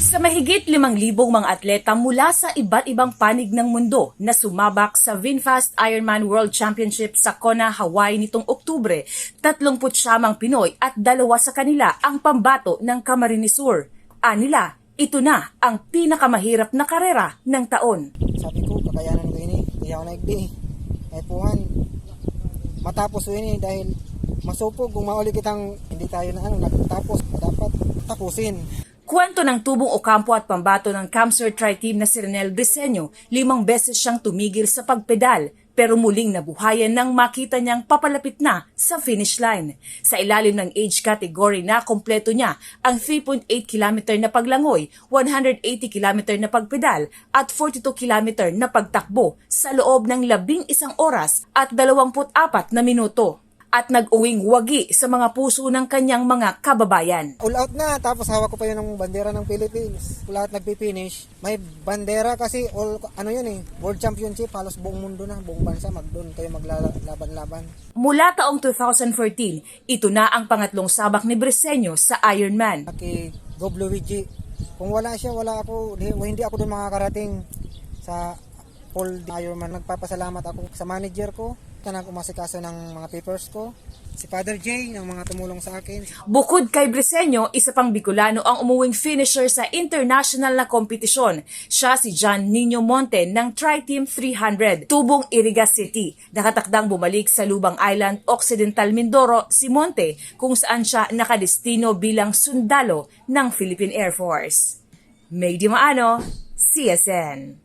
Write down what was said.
Sa mahigit 5,000 mga atleta mula sa iba't ibang panig ng mundo na sumabak sa VinFast Ironman World Championship sa Kona, Hawaii nitong Oktubre, 30 Pinoy at 2 sa kanila ang pambato ng Camarines Sur. Anila, ito na ang pinakamahirap na karera ng taon. Sabi ko, kakayanan ko ini, kaya ako naigdi. Kahit puhan, matapos ko ini dahil masupog kung mauli kitang hindi tayo na nagtapos, dapat tapusin. Kwento ng Tubong Ocampo at pambato ng Camsur Tri-Team na si Renel Briseño, 5 beses siyang tumigil sa pagpedal pero muling nabuhayan nang makita niyang papalapit na sa finish line. Sa ilalim ng age category na kompleto niya ang 3.8 km na paglangoy, 180 km na pagpedal at 42 km na pagtakbo sa loob ng 11 oras at 24 na minuto. At nag-uwing wagi sa mga puso ng kanyang mga kababayan. All out na, tapos hawak ko pa yun ng bandera ng Philippines. Lahat nagpipinish. May bandera kasi, World Championship, halos buong mundo na, buong bansa, doon kayo maglalaban-laban. Mula taong 2014, ito na ang pangatlong sabak ni Briseño sa Ironman. Kay Gob Luigi, kung wala siya, wala ako, hindi ako doon makakarating sa full Ironman. Nagpapasalamat ako sa manager ko, na umasikaso ng mga papers ko, si Father J, ng mga tumulong sa akin. Bukod kay Briseño, isa pang Bicolano ang umuwing finisher sa international na kompetisyon. Siya si John Nino Monte ng Tri-Team 300, Tubong Iriga City. Nakatakdang bumalik sa Lubang Island, Occidental Mindoro, si Monte, kung saan siya nakadestino bilang sundalo ng Philippine Air Force. May Di Maano, CSN.